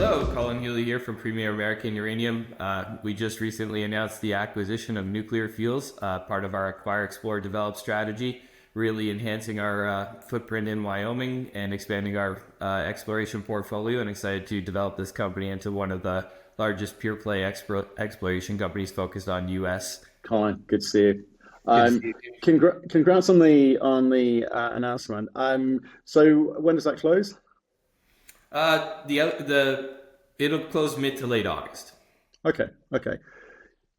Hello, Colin Healey here from Premier American Uranium. We just recently announced the acquisition of Nuclear Fuels, part of our Acquire, Explore, Develop strategy, really enhancing our footprint in Wyoming and expanding our exploration portfolio, and excited to develop this company into one of the largest pure play exploration companies focused on U.S. Colin, good to see you. Good to see you. Congrats on the announcement. So when does that close? It'll close mid to late August. Okay.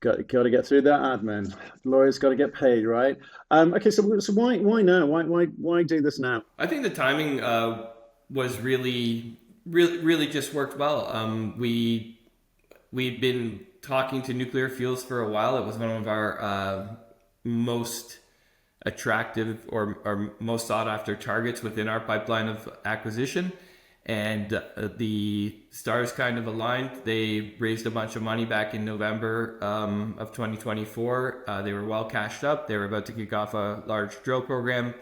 Got to get through that admin. Lawyers got to get paid, right? Okay, so why now? Why do this now? I think the timing was really just worked well. We'd been talking to Nuclear Fuels for a while. It was one of our most attractive or most sought after targets within our pipeline of acquisition. And the stars kind of aligned. They raised a bunch of money back in November of 2024. They were well cashed up. They were about to kick off a large drill program.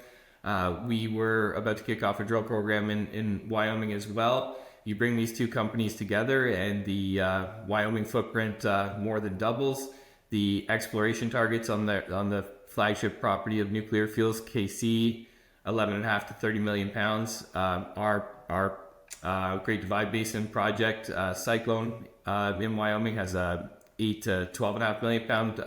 We were about to kick off a drill program in Wyoming as well. You bring these two companies together and the Wyoming footprint more than doubles. The exploration targets on the flagship property of Nuclear Fuels, Kaycee, 11.5 to 30 million pounds. Our Great Divide Basin project, Cyclone in Wyoming, has a 8 to 12.5 million pound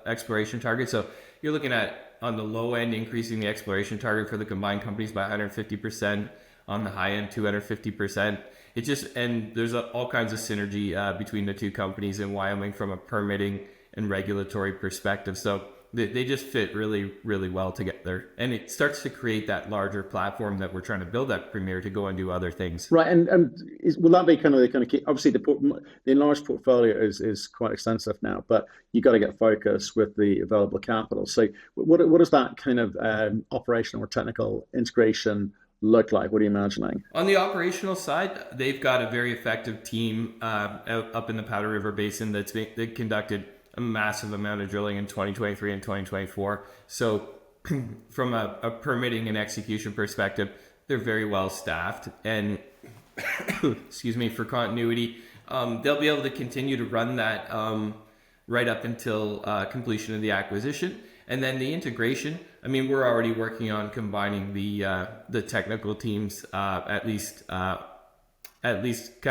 exploration target. So you're looking at, on the low end, increasing the exploration target for the combined companies by 150%. On the high end, 250%. And there's all kinds of synergy between the two companies in Wyoming from a permitting and regulatory perspective. So they just fit really, really well together. And it starts to create that larger platform that we're trying to build at Premier to go and do other things. Right, will that be kind of the kind of key? Obviously, the enlarged portfolio is quite extensive now, but you got to get focused with the available capital. So, what does that kind of operational or technical integration look like? What are you imagining? On the operational side, they've got a very effective team up in the Powder River Basin that conducted a massive amount of drilling in 2023 and 2024. So from a permitting and execution perspective, they're very well staffed. And excuse me, for continuity, they'll be able to continue to run that right up until completion of the acquisition. And then the integration, I mean, we're already working on combining the technical teams, at least kind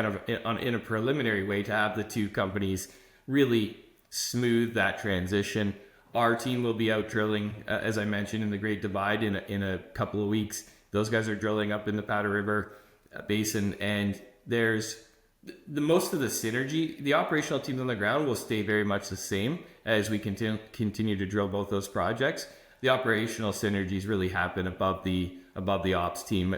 of in a preliminary way, to have the two companies really smooth that transition. Our team will be out drilling, as I mentioned, in the Great Divide in a couple of weeks. Those guys are drilling up in the Powder River Basin, and there's most of the synergy. The operational teams on the ground will stay very much the same as we continue to drill both those projects. The operational synergies really happen above the ops team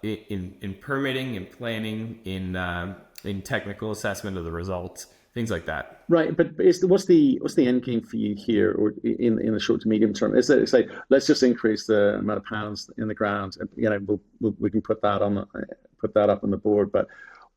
in permitting, in planning, in technical assessment of the results, things like that. Right, but what's the end game for you here, or in the short to medium term? Is it say let's just increase the amount of pounds in the ground, and we can put that up on the board, but.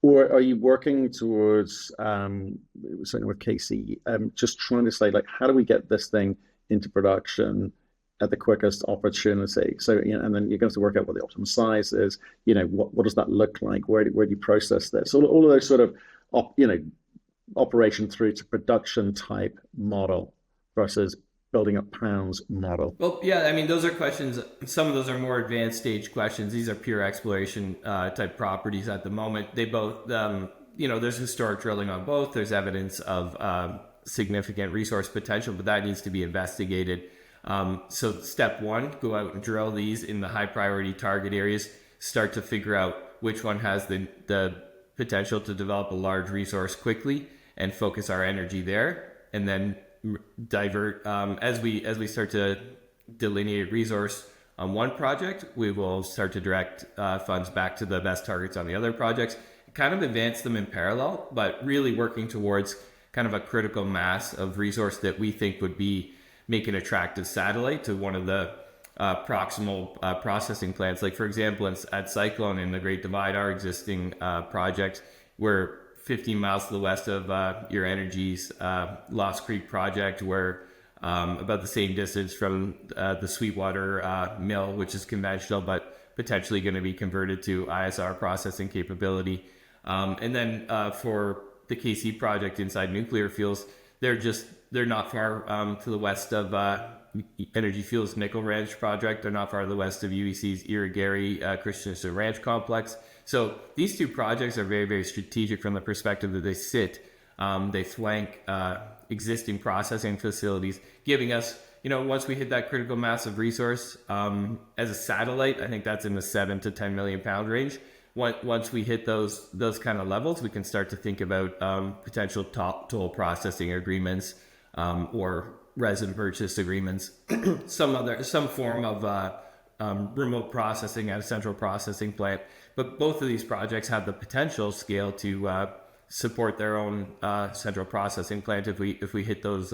Or are you working towards, certainly with Kaycee, just trying to say, like, how do we get this thing into production at the quickest opportunity? So, and then you're going to work out what the optimal size is. What does that look like? Where do you process this? All of those sort of, operation through to production type model versus building up pounds model. Well, yeah, I mean, those are questions. Some of those are more advanced stage questions. These are pure exploration type properties at the moment. They both, there's historic drilling on both. There's evidence of significant resource potential, but that needs to be investigated. So step one, go out and drill these in the high priority target areas. Start to figure out which one has the potential to develop a large resource quickly, and focus our energy there, and then divert as we start to delineate resource on one project. We will start to direct funds back to the best targets on the other projects, kind of advance them in parallel, but really working towards kind of a critical mass of resource that we think would make an attractive satellite to one of the proximal processing plants. Like, for example, at Cyclone in the Great Divide, our existing project, we're 15 miles to the west of your Energy's Lost Creek project. We're about the same distance from the Sweetwater mill, which is conventional, but potentially going to be converted to ISR processing capability. And then for the Kaycee project inside nuclear fuels, they're not far to the west of Energy Fuels Nichols Ranch project. They're not far to the west of UEC's Irrigary Christensen Ranch complex. So these two projects are very, very strategic from the perspective that they flank existing processing facilities, giving us, once we hit that critical mass of resource as a satellite, I think that's in the 7 to 10 million pound range. Once we hit those kind of levels, we can start to think about potential toll processing agreements or resin purchase agreements, some form of remote processing at a central processing plant. But both of these projects have the potential scale to support their own central processing plant if we hit those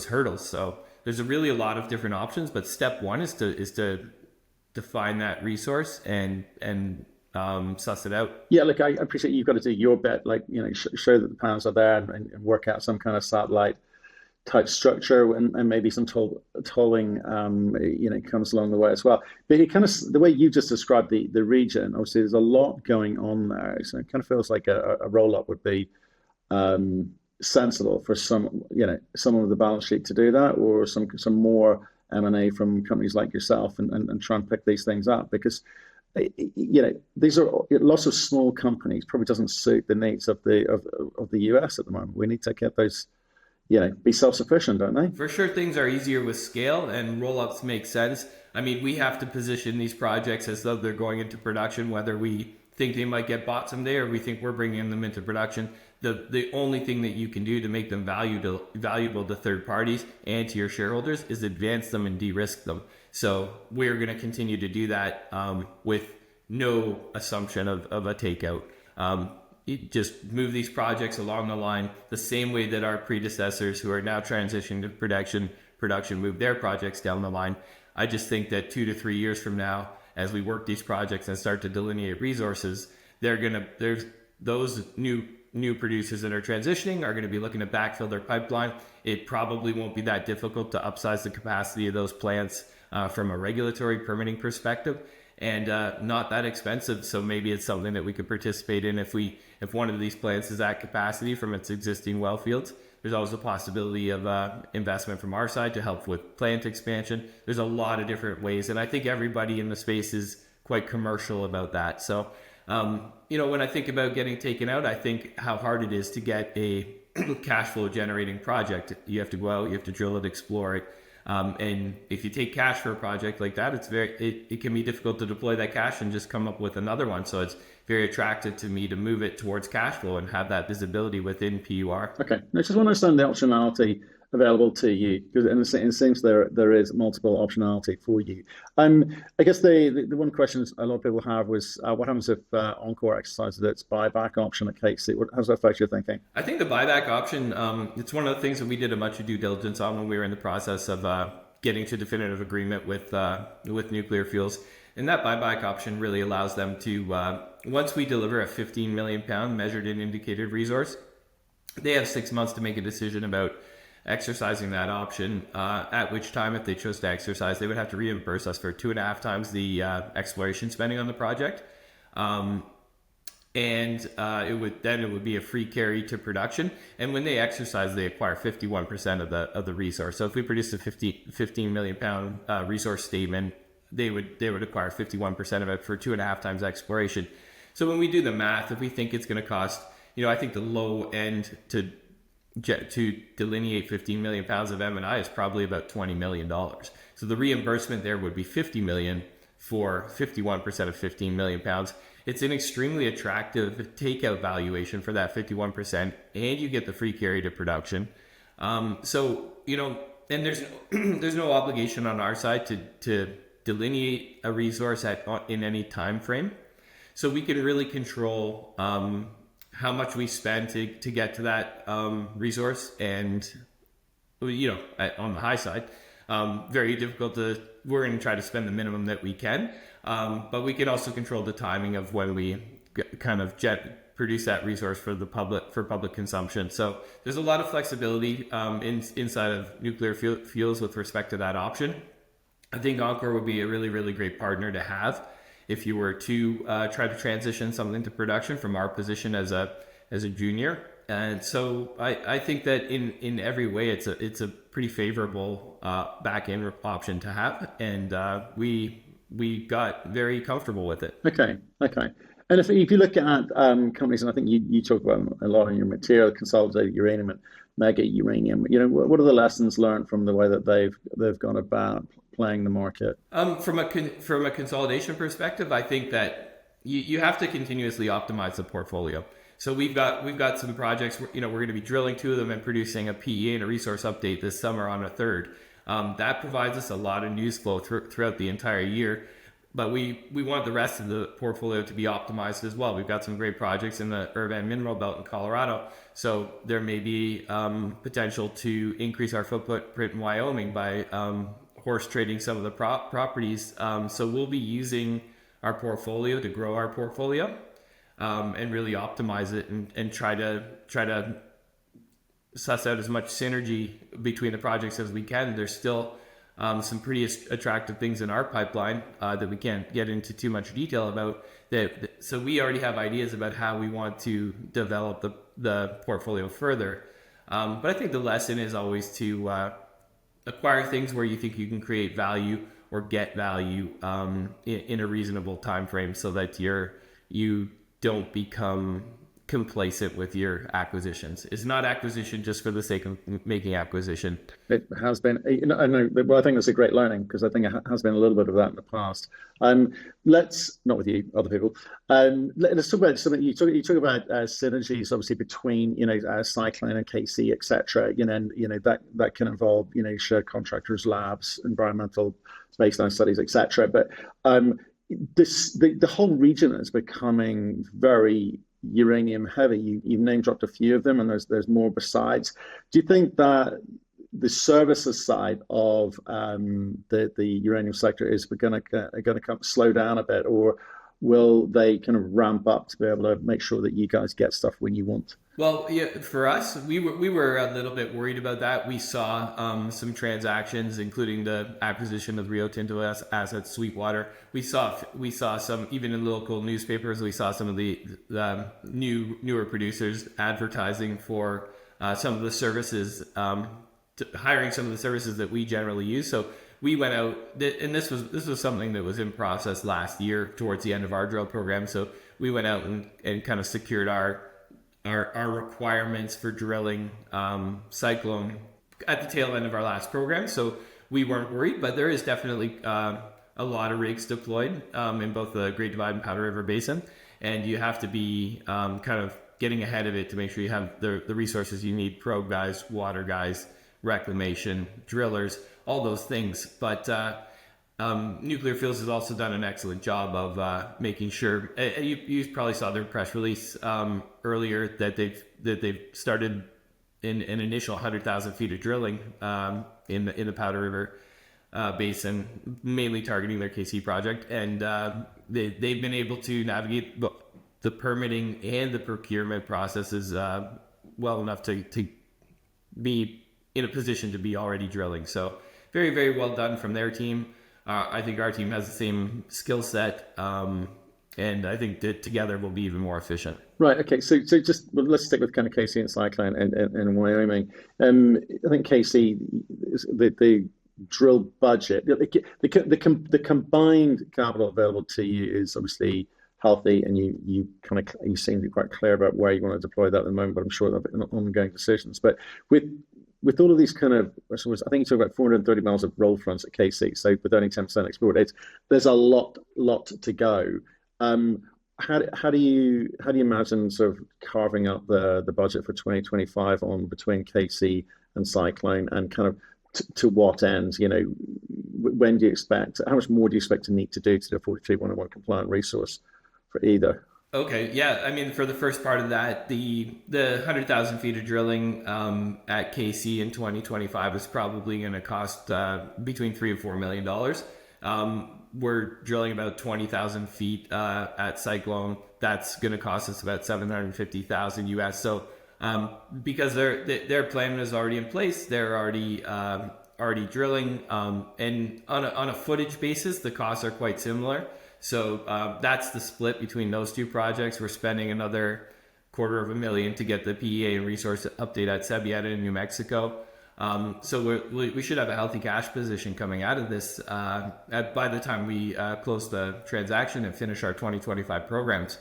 hurdles. So there's really a lot of different options, but step one is to define that resource and suss it out. Yeah, look, I appreciate you've got to do your bit, show that the panels are there and work out some kind of satellite type structure and maybe some tolling, comes along the way as well. But it kind of, the way you just described the region, obviously there's a lot going on there. So it kind of feels like a roll-up would be sensible for someone with the balance sheet to do that, or some more M&A from companies like yourself and try and pick these things up, because these are lots of small companies, probably doesn't suit the needs of the US at the moment. We need to get those be self-sufficient, don't they? For sure, things are easier with scale, and roll-ups make sense. I mean, we have to position these projects as though they're going into production, whether we think they might get bought someday or we think we're bringing them into production. The only thing that you can do to make them valuable to third parties and to your shareholders is advance them and de-risk them. So we're going to continue to do that with no assumption of a takeout. Just move these projects along the line the same way that our predecessors who are now transitioning to production move their projects down the line. I just think that 2 to 3 years from now, as we work these projects and start to delineate resources, there's those new producers that are transitioning are going to be looking to backfill their pipeline. It probably won't be that difficult to upsize the capacity of those plants from a regulatory permitting perspective, and not that expensive. So maybe it's something that we could participate in if one of these plants is at capacity from its existing well fields. There's always a possibility of investment from our side to help with plant expansion. There's a lot of different ways, and I think everybody in the space is quite commercial about that. So, when I think about getting taken out, I think how hard it is to get a cash flow generating project. You have to go out, you have to drill it, explore it. And if you take cash for a project like that, it can be difficult to deploy that cash and just come up with another one. So it's very attractive to me to move it towards cash flow and have that visibility within PUR. Okay, I just want to understand the optionality available to you, because it seems there is multiple optionality for you. I guess the one question a lot of people have was what happens if Encore exercises its buyback option at Kaycee? How does that affect your thinking? I think the buyback option, it's one of the things that we did a bunch of due diligence on when we were in the process of getting to definitive agreement with Nuclear Fuels. And that buyback option really allows them to, once we deliver a 15 million pound measured and indicated resource, they have 6 months to make a decision about exercising that option, at which time, if they chose to exercise, they would have to reimburse us for 2.5 times the exploration spending on the project. It would be a free carry to production. And when they exercise, they acquire 51% of the resource. So if we produce a 15 million pound resource statement, they would acquire 51% of it for 2.5 times exploration. So when we do the math, if we think it's going to cost, I think the low end to delineate 15 million pounds of M&I is probably about $20 million. So the reimbursement there would be 50 million for 51% of 15 million pounds. It's an extremely attractive takeout valuation for that 51%, and you get the free carry to production. And there's no obligation on our side to delineate a resource in any time frame. So we can really control how much we spend to get to that resource, and on the high side, very difficult we're going to try to spend the minimum that we can, but we can also control the timing of when we produce that resource for public consumption. So there's a lot of flexibility inside of Nuclear Fuels with respect to that option. I think Encore would be a really, really great partner to have. if you were to try to transition something to production from our position as a junior. And so I think that in every way it's a pretty favorable back end option to have, and we got very comfortable with it. Okay. And if you look at companies, and I think you talk about them a lot in your material, consolidated uranium and mega uranium. What are the lessons learned from the way that they've gone about playing the market? From a consolidation perspective, I think that you have to continuously optimize the portfolio. So we've got some projects. We're going to be drilling 2 of them and producing a PEA and a resource update this summer on a third. That provides us a lot of news flow throughout the entire year. But we want the rest of the portfolio to be optimized as well. We've got some great projects in the Irvine Mineral Belt in Colorado. So there may be potential to increase our footprint in Wyoming by horse trading some of the properties. So we'll be using our portfolio to grow our portfolio and really optimize it and try to suss out as much synergy between the projects as we can. There's still some pretty attractive things in our pipeline that we can't get into too much detail about. So we already have ideas about how we want to develop the portfolio further. But I think the lesson is always to acquire things where you think you can create value or get value in a reasonable time frame, so that you don't become complacent with your acquisitions. It's not acquisition just for the sake of making acquisition. It has been, I know, well, I think that's a great learning, because I think it has been a little bit of that in the past. Let's, not with you, other people, let's talk about something. You talk about synergies, obviously, between, Cyclone and Kaycee, etc. And, that can involve, shared contractors, labs, environmental baseline studies, etc. But the whole region is becoming very uranium heavy. You've name dropped a few of them, and there's more besides. Do you think that the services side of the uranium sector is going to slow down a bit, or will they kind of ramp up to be able to make sure that you guys get stuff when you want? Well, yeah, for us, we were a little bit worried about that. We saw some transactions, including the acquisition of Rio Tinto assets, Sweetwater. We saw some, even in local newspapers, we saw some of the newer producers advertising for some of the services, hiring some of the services that we generally use. So we went out, and this was something that was in process last year towards the end of our drill program. So we went out and kind of secured our requirements for drilling Cyclone at the tail end of our last program. So we weren't worried, but there is definitely a lot of rigs deployed in both the Great Divide and Powder River Basin, and you have to be kind of getting ahead of it to make sure you have the resources you need: probe guys, water guys, reclamation, drillers, all those things. But Nuclear Fuels has also done an excellent job of making sure. You probably saw their press release earlier that they've started an initial 100,000 feet of drilling in the Powder River Basin, mainly targeting their Kaycee project, and they've been able to navigate the permitting and the procurement processes well enough to be in a position to be already drilling. So very, very well done from their team. I think our team has the same skill set, and I think that together we'll be even more efficient. Right. Okay. So just let's stick with kind of Kaycee and Cyclone and Wyoming. I think Kaycee, the drill budget, the combined capital available to you is obviously healthy, and you seem to be quite clear about where you want to deploy that at the moment. But I'm sure there'll be ongoing decisions. But with all of these kind of, I think you talk about 430 miles of roll fronts at Kaycee, so with only 10% export, there's a lot to go. How do you imagine sort of carving up the budget for 2025 between Kaycee and Cyclone, and kind of to what ends? When do you expect? How much more do you expect to need to do to the 43-101 compliant resource for either? Okay, yeah. I mean, for the first part of that, the 100,000 feet of drilling at Kaycee in 2025 is probably going to cost between $3 and $4 million. We're drilling about 20,000 feet at Cyclone. That's going to cost us about $750,000 US. So because their plan is already in place, they're already drilling, and on a footage basis, the costs are quite similar. So that's the split between those two projects. We're spending another $250,000 to get the PEA and resource update at Cebieta in New Mexico. So we should have a healthy cash position coming out of this by the time we close the transaction and finish our 2025 programs.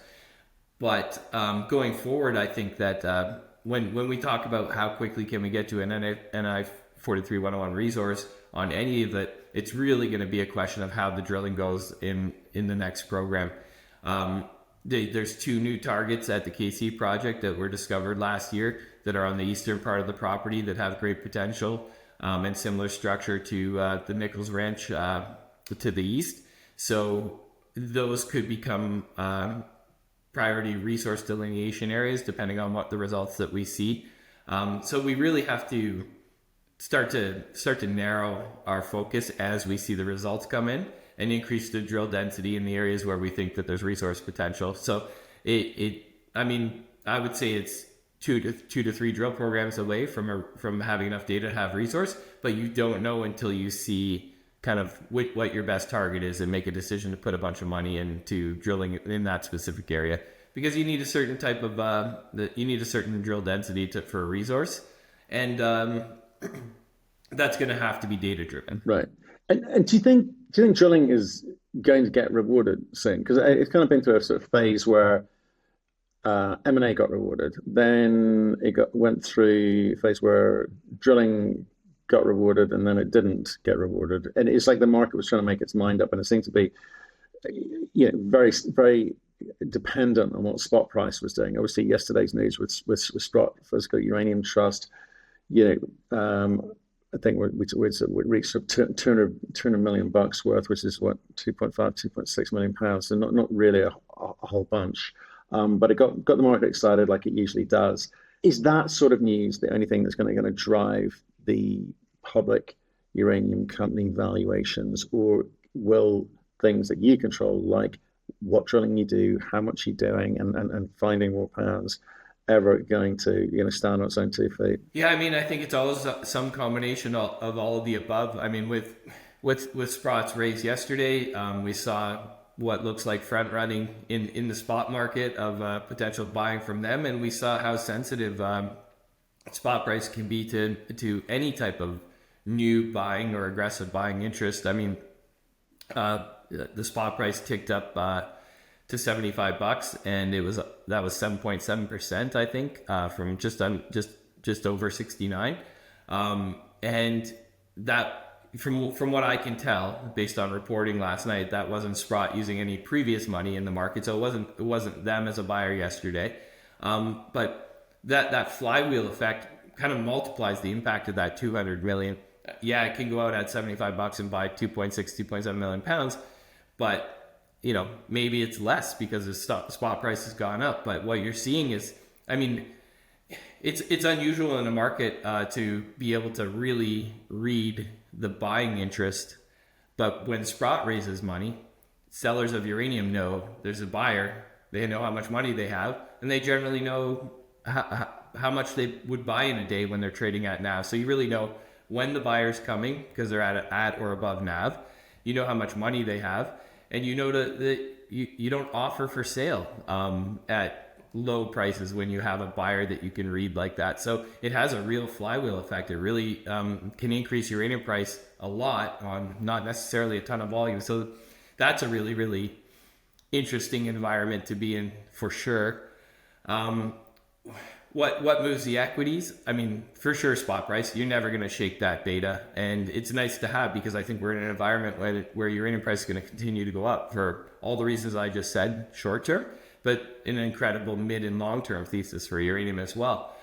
But going forward, I think that when we talk about how quickly can we get to an NI 43-101 resource on any of it, it's really going to be a question of how the drilling goes in the next program. There's 2 new targets at the Kaycee project that were discovered last year that are on the eastern part of the property that have great potential and similar structure to the Nichols Ranch to the east. So those could become priority resource delineation areas depending on what the results that we see. So we really have to start to narrow our focus as we see the results come in and increase the drill density in the areas where we think that there's resource potential. So I would say it's two to three drill programs away from having enough data to have resource, but you don't know until you see kind of what your best target is and make a decision to put a bunch of money into drilling in that specific area, because you need a certain type of you need a certain drill density for a resource, and that's going to have to be data driven. Right. And do you think drilling is going to get rewarded soon? Because it's kind of been through a sort of phase where M&A got rewarded, then went through a phase where drilling got rewarded, and then it didn't get rewarded. And it's like the market was trying to make its mind up, and it seemed to be, very, very dependent on what spot price was doing. Obviously, yesterday's news with Sprott Physical Uranium Trust, I think we reached $200 million worth, which is what, 2.6 million pounds. So not really a whole bunch, but it got the market excited like it usually does. Is that sort of news the only thing that's going to drive the public uranium company valuations, or will things that you control, like what drilling you do, how much you're doing, and finding more pounds, ever going to stand on its own 2 feet? Yeah, I think it's always some combination of all of the above. I mean, with Sprott's raise yesterday, we saw what looks like front running in the spot market of potential buying from them, and we saw how sensitive spot price can be to any type of new buying or aggressive buying interest. I mean, the spot price ticked up to $75, and that was 7.7%, I think, from just over 69, and that from what I can tell based on reporting last night, that wasn't Sprott using any previous money in the market, so it wasn't them as a buyer yesterday, but that flywheel effect kind of multiplies the impact of that 200 million. Yeah, it can go out at $75 and buy 2.7 million pounds, but maybe it's less because the spot price has gone up. But what you're seeing is, it's unusual in a market to be able to really read the buying interest. But when Sprott raises money, sellers of uranium know there's a buyer. They know how much money they have, and they generally know how much they would buy in a day when they're trading at NAV. So you really know when the buyer's coming because they're at or above NAV. You know how much money they have. And you know that you don't offer for sale at low prices when you have a buyer that you can read like that. So it has a real flywheel effect. It really can increase uranium price a lot on not necessarily a ton of volume. So that's a really, really interesting environment to be in for sure. What moves the equities? For sure, spot price. You're never going to shake that beta, and it's nice to have because I think we're in an environment where uranium price is going to continue to go up for all the reasons I just said, short term, but an incredible mid and long term thesis for uranium as well.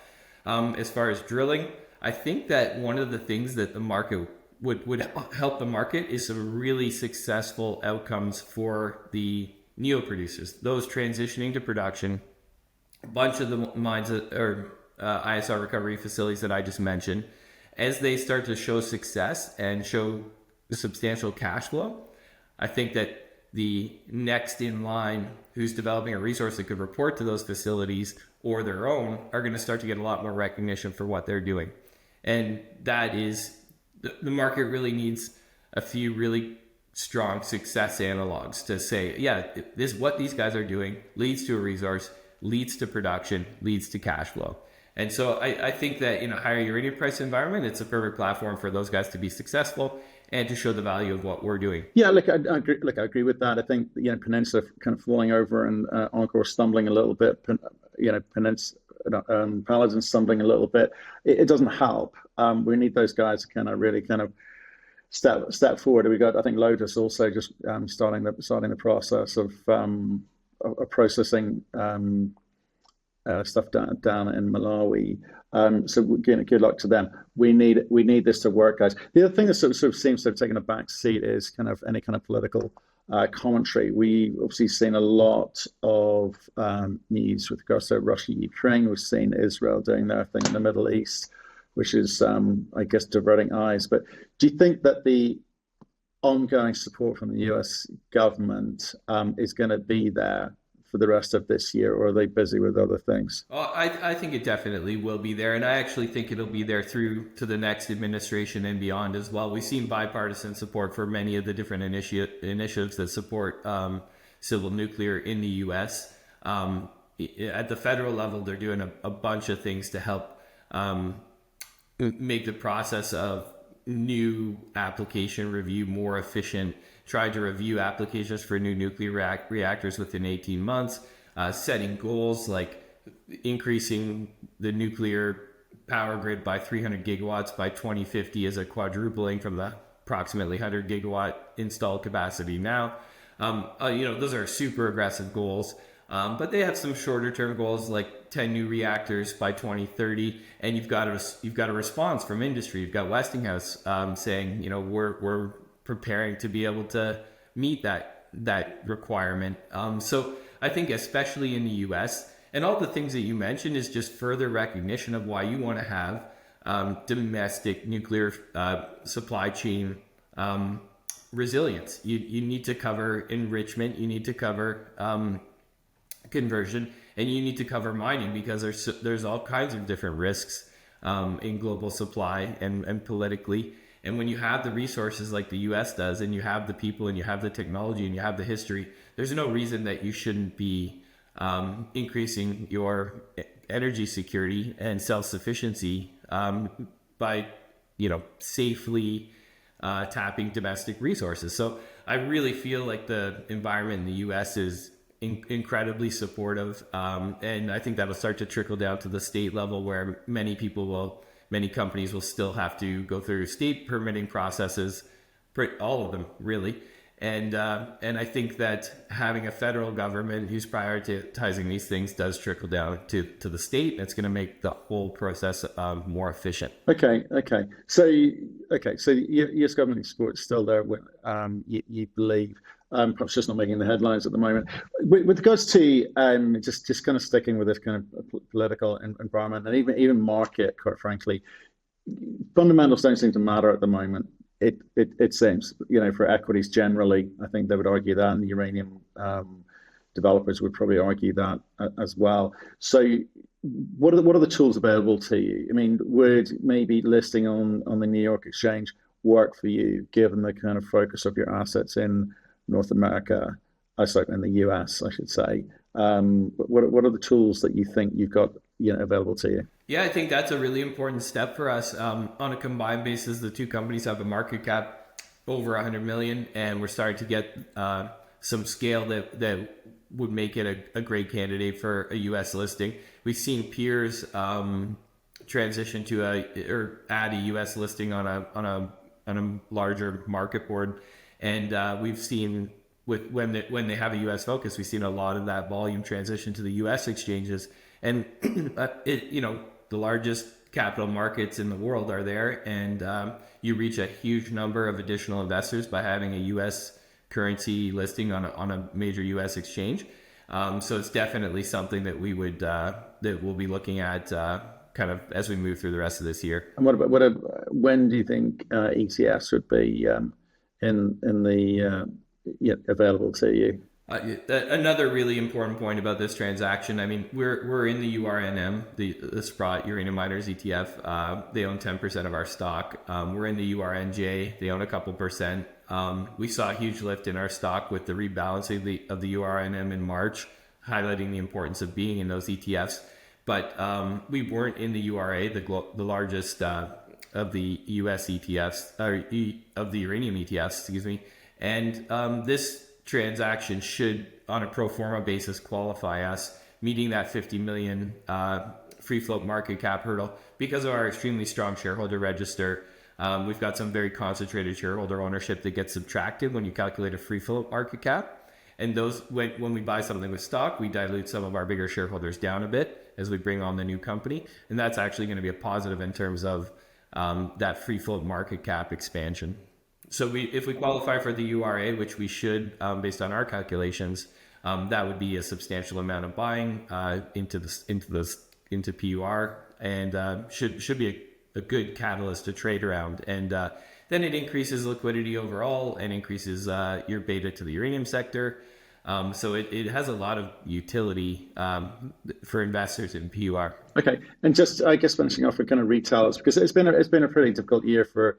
As far as drilling, I think that one of the things that the market would help the market is some really successful outcomes for the neo producers, those transitioning to production. A bunch of the mines or ISR recovery facilities that I just mentioned, as they start to show success and show substantial cash flow, I think that the next in line who's developing a resource that could report to those facilities or their own are going to start to get a lot more recognition for what they're doing. And that is, the market really needs a few really strong success analogs to say, yeah, this what these guys are doing leads to a resource, leads to production, leads to cash flow. And so I think that in a higher uranium price environment, it's a perfect platform for those guys to be successful and to show the value of what we're doing. Yeah, I agree with that. I think Peninsula kind of falling over and Encore stumbling a little bit. Peninsula Paladin stumbling a little bit. It doesn't help. We need those guys to kind of really kind of step forward. We got, I think, Lotus also just starting the process of processing stuff down in Malawi. So good luck to them. We need this to work, guys. The other thing that sort of seems to have taken a back seat is kind of any kind of political commentary. We obviously seen a lot of news with regards to Russia, Ukraine. We've seen Israel doing their thing in the Middle East, which is, I guess, diverting eyes. But do you think that the ongoing support from the US government is going to be there for the rest of this year, or are they busy with other things? Well, I think it definitely will be there, and I actually think it'll be there through to the next administration and beyond as well. We've seen bipartisan support for many of the different initiatives that support civil nuclear in the U.S. At the federal level, they're doing a bunch of things to help make the process of new application review more efficient, tried to review applications for new nuclear reactors within 18 months, setting goals like increasing the nuclear power grid by 300 gigawatts by 2050 as a quadrupling from the approximately 100 gigawatt installed capacity now. Those are super aggressive goals, but they have some shorter term goals like 10 new reactors by 2030, and you've got a response from industry. You've got Westinghouse saying, we're preparing to be able to meet that requirement. So I think especially in the U.S. and all the things that you mentioned is just further recognition of why you want to have domestic nuclear supply chain resilience. You need to cover enrichment, you need to cover conversion, and you need to cover mining, because there's all kinds of different risks in global supply and politically. And when you have the resources like the U.S. does, and you have the people, and you have the technology, and you have the history, there's no reason that you shouldn't be increasing your energy security and self-sufficiency by, safely tapping domestic resources. So I really feel like the environment in the U.S. is incredibly supportive, and I think that'll start to trickle down to the state level, where many companies will still have to go through state permitting processes, all of them really. And I think that having a federal government who's prioritizing these things does trickle down to the state. It's going to make the whole process more efficient. Okay. So U.S. government support is still there. You believe, perhaps just not making the headlines at the moment. With regards to just kind of sticking with this kind of political environment and even market, quite frankly, fundamentals don't seem to matter at the moment. It seems, for equities generally, I think they would argue that, and the uranium developers would probably argue that as well. So what are the tools available to you? I mean, would maybe listing on the New York Exchange work for you, given the kind of focus of your assets in North America, in the US, I should say? What are the tools that you think you've got available to you? Yeah, I think that's a really important step for us. On a combined basis, the two companies have a market cap over 100 million, and we're starting to get some scale that would make it a great candidate for a U.S. listing. We've seen peers transition to add a U.S. listing on a larger market board, and we've seen when they have a U.S. focus, we've seen a lot of that volume transition to the U.S. exchanges, and the largest capital markets in the world are there, and you reach a huge number of additional investors by having a U.S. currency listing on a major U.S. exchange. So it's definitely something that we'll be looking at kind of as we move through the rest of this year. And when do you think ETFs would be available to you? Another really important point about this transaction, I mean, we're in the URNM, the Sprott Uranium Miners ETF. They own 10% of our stock. We're in the URNJ. They own a couple percent. We saw a huge lift in our stock with the rebalancing of the URNM in March, highlighting the importance of being in those ETFs. But we weren't in the URA, the largest of the US ETFs, or of the uranium ETFs, excuse me. And this transaction should, on a pro forma basis, qualify us, meeting that 50 million free float market cap hurdle because of our extremely strong shareholder register. We've got some very concentrated shareholder ownership that gets subtracted when you calculate a free float market cap. And those, when we buy something with stock, we dilute some of our bigger shareholders down a bit as we bring on the new company. And that's actually going to be a positive in terms of that free float market cap expansion. So if we qualify for the URA, which we should, based on our calculations, that would be a substantial amount of buying into PUR, and should be a good catalyst to trade around. And then it increases liquidity overall and increases your beta to the uranium sector. So it has a lot of utility for investors in PUR. Okay, and just I guess finishing off with kind of retailers, because it's been a pretty difficult year for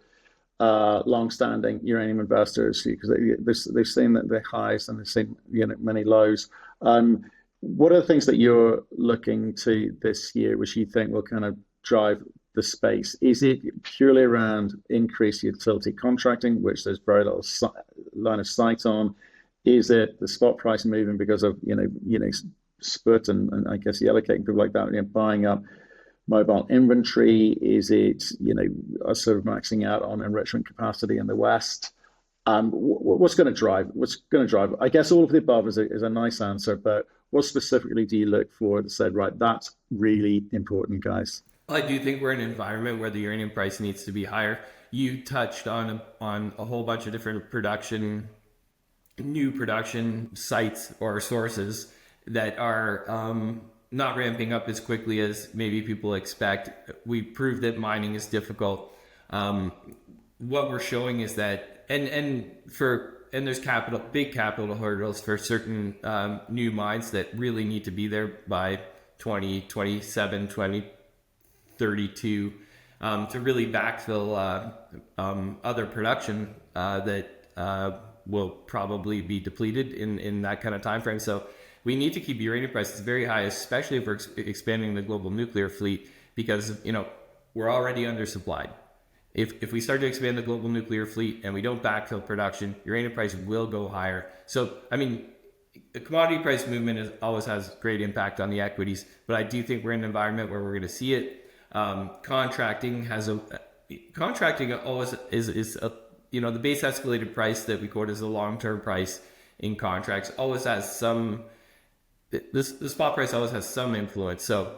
long-standing uranium investors because they've seen the highs and they've seen many lows. What are the things that you're looking to this year, which you think will kind of drive the space? Is it purely around increased utility contracting, which there's very little line of sight on? Is it the spot price moving because of split and I guess allocating people like that, buying up mobile inventory? Is it sort of maxing out on enrichment capacity in the West? What's going to drive? I guess all of the above is a nice answer, but what specifically do you look for that said, right, that's really important, guys? I do think we're in an environment where the uranium price needs to be higher. You touched on a whole bunch of different new production sites or sources that are not ramping up as quickly as maybe people expect. We proved that mining is difficult. What we're showing is that, and there's big capital hurdles for certain new mines that really need to be there by 2027, 2032 to really backfill other production that will probably be depleted in that kind of time frame. So we need to keep uranium prices very high, especially if we're expanding the global nuclear fleet, because we're already undersupplied. If we start to expand the global nuclear fleet and we don't backfill production, uranium price will go higher. So I mean, the commodity price movement always has great impact on the equities, but I do think we're in an environment where we're going to see it. Contracting always is the base escalated price that we quote as a long-term price in contracts always has the spot price always has some influence. So,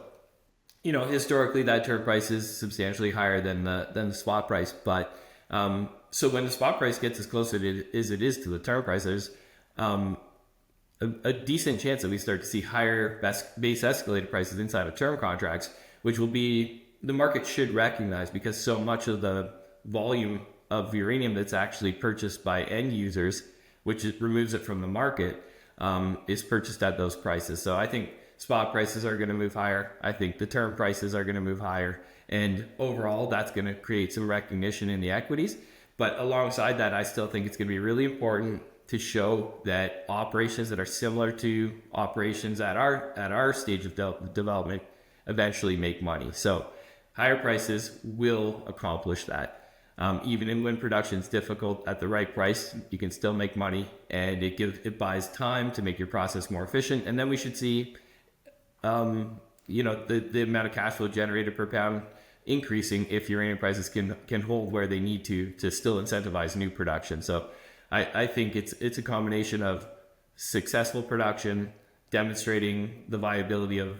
historically that term price is substantially higher than the spot price. But so when the spot price gets as close as it is to the term price, there's a decent chance that we start to see higher base escalated prices inside of term contracts, which will be the market should recognize, because so much of the volume of uranium that's actually purchased by end users, which removes it from the market, is purchased at those prices. So I think spot prices are going to move higher. I think the term prices are going to move higher. And overall, that's going to create some recognition in the equities. But alongside that, I still think it's going to be really important to show that operations that are similar to operations at our stage of development eventually make money. So higher prices will accomplish that. Even when production is difficult, at the right price, you can still make money, and it buys time to make your process more efficient. And then we should see, the amount of cash flow generated per pound increasing if uranium prices can hold where they need to still incentivize new production. So I think it's a combination of successful production, demonstrating the viability of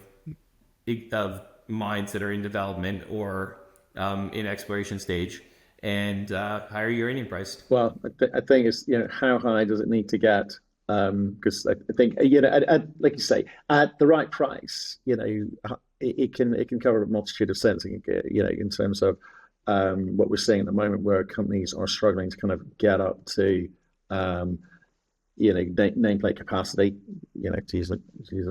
mines that are in development or in exploration stage, and higher uranium price. Well, I think it's how high does it need to get? Because I think like you say, at the right price, it can cover a multitude of sins. In terms of what we're seeing at the moment, where companies are struggling to kind of get up to nameplate capacity, to use a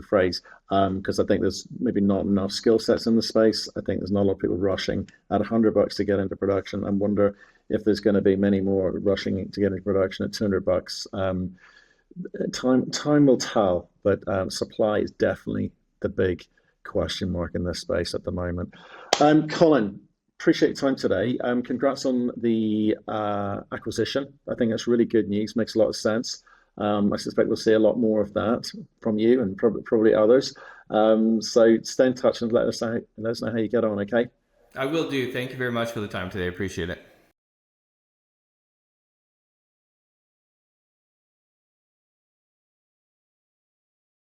phrase, because I think there's maybe not enough skill sets in the space. I think there's not a lot of people rushing at $100 to get into production. I wonder if there's going to be many more rushing to get into production at $200. Time will tell, but supply is definitely the big question mark in this space at the moment. Colin, appreciate your time today. Congrats on the acquisition. I think that's really good news. Makes a lot of sense. I suspect we'll see a lot more of that from you and probably others. So stay in touch and let us know how you get on. Okay. I will do. Thank you very much for the time today. Appreciate it.